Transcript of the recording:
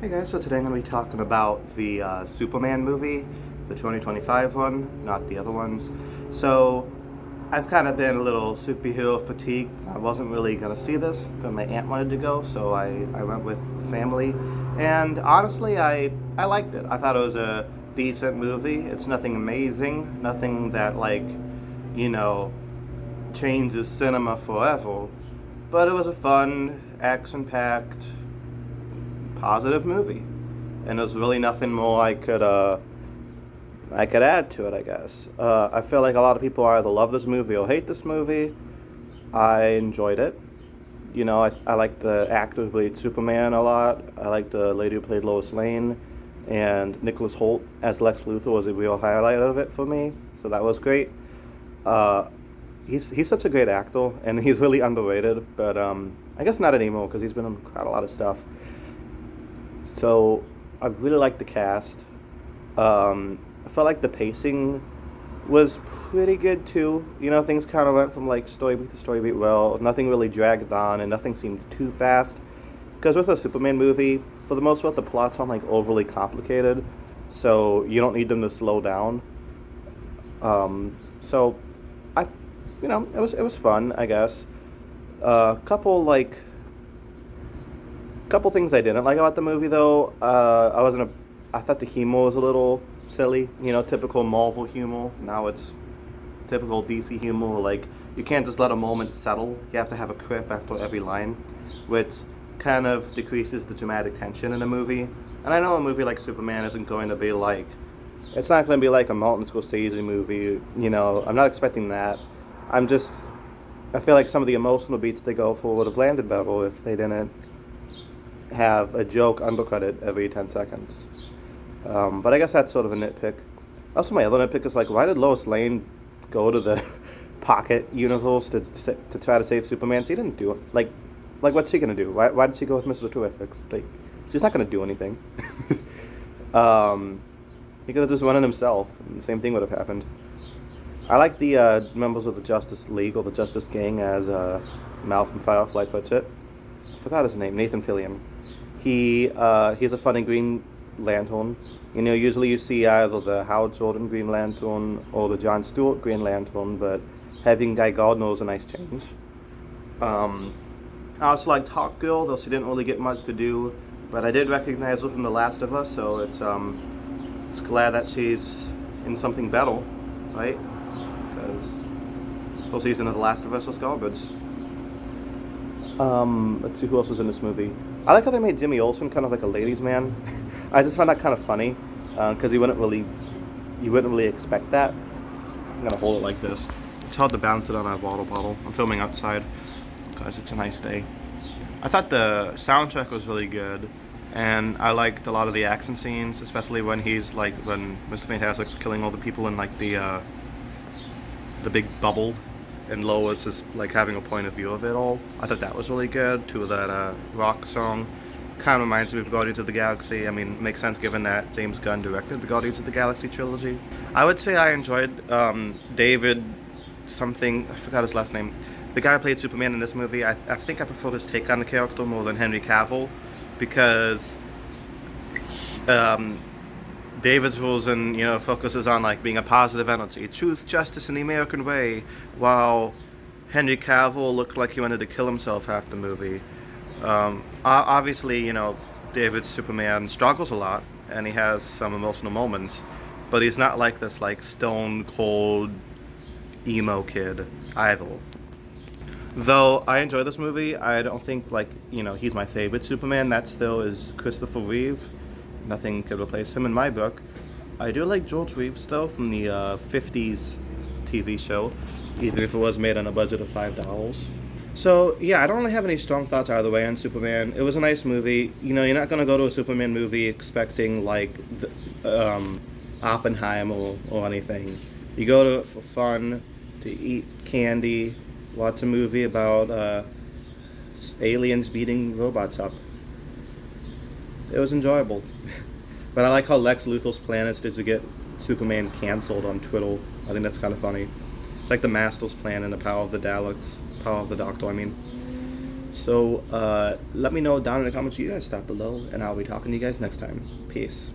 Hey guys, so today I'm going to be talking about the Superman movie, the 2025 one, not the other ones. So, I've kind of been a little superhero fatigued. I wasn't really going to see this, but my aunt wanted to go, so I went with family. And honestly, I liked it. I thought it was a decent movie. It's nothing amazing, nothing that, like, you know, changes cinema forever. But it was a fun, action-packed, positive movie, and there's really nothing more I could add to it. I guess I feel like a lot of people either love this movie or hate this movie. I enjoyed it. I like the actor who played Superman a lot. I like the lady who played Lois Lane, and Nicholas Hoult as Lex Luthor was a real highlight of it for me. So that was great. Uh, he's such a great actor, and he's really underrated. But I guess not anymore because he's been in quite a lot of stuff. So I really liked the cast. I felt like the pacing was pretty good too. Things kind of went from like story beat to story beat well. Nothing really dragged on, and nothing seemed too fast. Because with a Superman movie, for the most part, the plots aren't like overly complicated, so you don't need them to slow down. So I, it was fun, I guess. Couple things I didn't like about the movie though. I thought the humor was a little silly. Typical Marvel humor. Now it's typical DC humor. Like you can't just let a moment settle. You have to have a quip after every line, which kind of decreases the dramatic tension in a movie. And I know a movie like Superman isn't going to be like, it's not going to be like a Martin Scorsese movie. I'm not expecting that. I'm just, I feel like some of the emotional beats they go for would have landed better if they didn't have a joke undercutted every 10 seconds. But I guess that's sort of a nitpick. Also, my other nitpick is like, why did Lois Lane go to the pocket universe to try to save Superman? She didn't do it. Like what's she gonna do? Why did she go with Mr. Terrific? Like, she's not gonna do anything. He could have just run it himself, and the same thing would have happened. I like the members of the Justice League or the Justice Gang, as Mal from Firefly puts it. I forgot his name, Nathan Fillion. He's a funny Green Lantern. Usually you see either the Howard Jordan Green Lantern or the John Stewart Green Lantern, but having Guy Gardner is a nice change. I also liked Hawk Girl, though she didn't really get much to do, but I did recognize her from The Last of Us, so it's glad that she's in something better, right? Because the whole season of The Last of Us was garbage. Let's see who else was in this movie. I like how they made Jimmy Olsen kind of like a ladies' man. I just found that kind of funny because you wouldn't really expect that. I'm gonna hold it like this. It's hard to balance it on a water bottle. I'm filming outside because it's a nice day. I thought the soundtrack was really good, and I liked a lot of the action scenes, especially when Mr. Fantastic's killing all the people in like the big bubble, and Lois is like having a point of view of it all. I thought that was really good. To that rock song kind of reminds me of Guardians of the Galaxy. I mean, it makes sense given that James Gunn directed the Guardians of the Galaxy trilogy. I would say I enjoyed David something, I forgot his last name. The guy who played Superman in this movie, I think I prefer his take on the character more than Henry Cavill, because David's version, focuses on like being a positive energy, truth, justice, and the American way, while Henry Cavill looked like he wanted to kill himself half the movie. Obviously, David's Superman struggles a lot, and he has some emotional moments, but he's not like this like stone cold emo kid either. Though I enjoy this movie, I don't think he's my favorite Superman. That still is Christopher Reeve. Nothing could replace him in my book. I do like George Reeves though, from the 50s TV show, even if it was made on a budget of $5. So yeah, I don't really have any strong thoughts either way on Superman. It was a nice movie. You're not gonna go to a Superman movie expecting like Oppenheimer or anything. You go to it for fun, to eat candy, watch a movie about aliens beating robots up. It was enjoyable. But I like how Lex Luthor's plan is to get Superman canceled on Twitter. I think that's kind of funny. It's like the Master's plan and the Power of the Daleks. Power of the Doctor, I mean. So let me know down in the comments what you guys thought below, and I'll be talking to you guys next time. Peace.